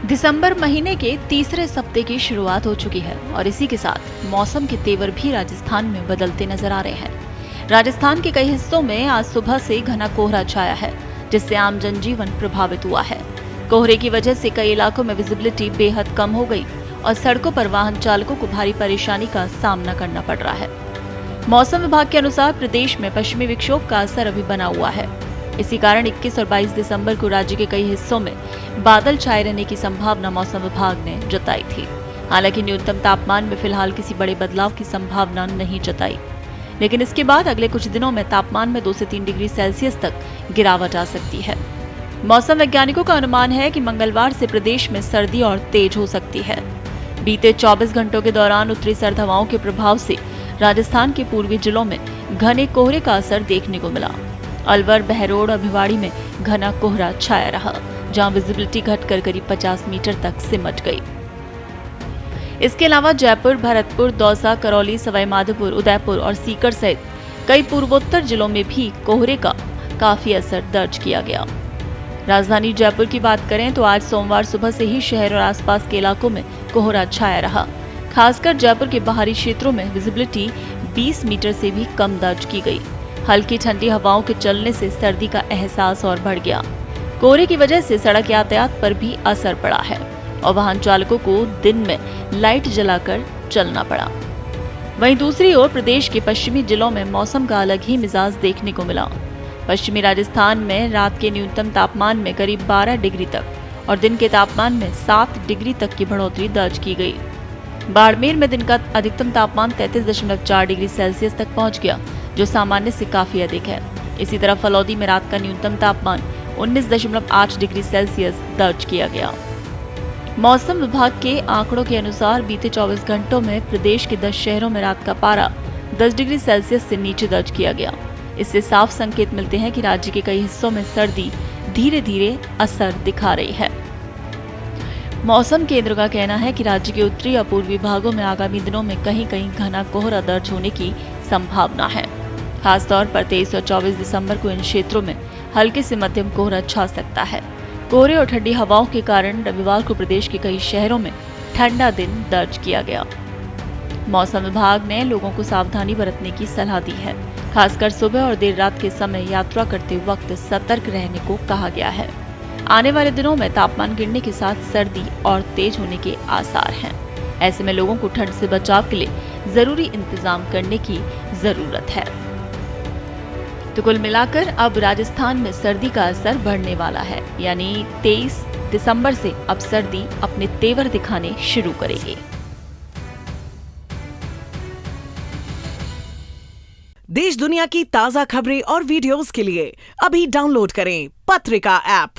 दिसंबर महीने के तीसरे सप्ताह की शुरुआत हो चुकी है और इसी के साथ मौसम के तेवर भी राजस्थान में बदलते नजर आ रहे हैं। राजस्थान के कई हिस्सों में आज सुबह से घना कोहरा छाया है, जिससे आम जनजीवन प्रभावित हुआ है। कोहरे की वजह से कई इलाकों में विजिबिलिटी बेहद कम हो गई और सड़कों पर वाहन चालकों को भारी परेशानी का सामना करना पड़ रहा है। मौसम विभाग के अनुसार प्रदेश में पश्चिमी विक्षोभ का असर अभी बना हुआ है। इसी कारण 21 और 22 दिसंबर को राज्य के कई हिस्सों में बादल छाए रहने की संभावना मौसम विभाग ने जताई थी। हालांकि न्यूनतम तापमान में फिलहाल किसी बड़े बदलाव की संभावना नहीं जताई, लेकिन इसके बाद अगले कुछ दिनों में तापमान में 2 से 3 डिग्री सेल्सियस तक गिरावट आ सकती है। मौसम वैज्ञानिकों का अनुमान है कि मंगलवार से प्रदेश में सर्दी और तेज हो सकती है। बीते 24 घंटों के दौरान उत्तरी सर्द हवाओं के प्रभाव से राजस्थान के पूर्वी जिलों में घने कोहरे का असर देखने को मिला। अलवर, बहरोड और भिवाड़ी में घना कोहरा छाया रहा, जहां विजिबिलिटी घटकर करीब 50 मीटर तक सिमट गई। इसके अलावा जयपुर, भरतपुर, दौसा, करौली, सवाई माधोपुर, उदयपुर और सीकर सहित कई पूर्वोत्तर जिलों में भी कोहरे का काफी असर दर्ज किया गया। राजधानी जयपुर की बात करें तो आज सोमवार सुबह से ही शहर और आसपास के इलाकों में कोहरा छाया रहा। खासकर जयपुर के बाहरी क्षेत्रों में विजिबिलिटी 20 मीटर से भी कम दर्ज की गई। हल्की ठंडी हवाओं के चलने से सर्दी का एहसास और बढ़ गया। कोहरे की वजह से सड़क यातायात पर भी असर पड़ा है और वाहन चालकों को दिन में लाइट जलाकर चलना पड़ा। वहीं दूसरी ओर प्रदेश के पश्चिमी जिलों में मौसम का अलग ही मिजाज देखने को मिला। पश्चिमी राजस्थान में रात के न्यूनतम तापमान में करीब 12 डिग्री तक और दिन के तापमान में 7 डिग्री तक की बढ़ोतरी दर्ज की गई। बाड़मेर में दिन का अधिकतम तापमान 33.4 डिग्री सेल्सियस तक पहुंच गया, जो सामान्य से काफी अधिक है। इसी तरह फलौदी में रात का न्यूनतम तापमान 19.8 डिग्री सेल्सियस दर्ज किया गया। मौसम विभाग के आंकड़ों के अनुसार बीते 24 घंटों में प्रदेश के 10 शहरों में रात का पारा 10 डिग्री सेल्सियस से नीचे दर्ज किया गया। इससे साफ संकेत मिलते हैं कि राज्य के कई हिस्सों में सर्दी धीरे धीरे असर दिखा रही है। मौसम केंद्र का कहना है कि राज्य के उत्तरी और पूर्वी भागों में आगामी दिनों में कहीं कहीं घना कोहरा दर्ज होने की संभावना है। खासतौर पर 23 और 24 दिसंबर को इन क्षेत्रों में हल्के से मध्यम कोहरा छा सकता है। कोहरे और ठंडी हवाओं के कारण रविवार को प्रदेश के कई शहरों में ठंडा दिन दर्ज किया गया। मौसम विभाग ने लोगों को सावधानी बरतने की सलाह दी है। खासकर सुबह और देर रात के समय यात्रा करते वक्त सतर्क रहने को कहा गया है। आने वाले दिनों में तापमान गिरने के साथ सर्दी और तेज होने के आसार हैं। ऐसे में लोगों को ठंड से बचाव के लिए जरूरी इंतजाम करने की जरूरत है। तो कुल मिलाकर अब राजस्थान में सर्दी का असर बढ़ने वाला है, यानी 23 दिसंबर से अब सर्दी अपने तेवर दिखाने शुरू करेगी। देश दुनिया की ताजा खबरें और वीडियोस के लिए अभी डाउनलोड करें पत्रिका ऐप।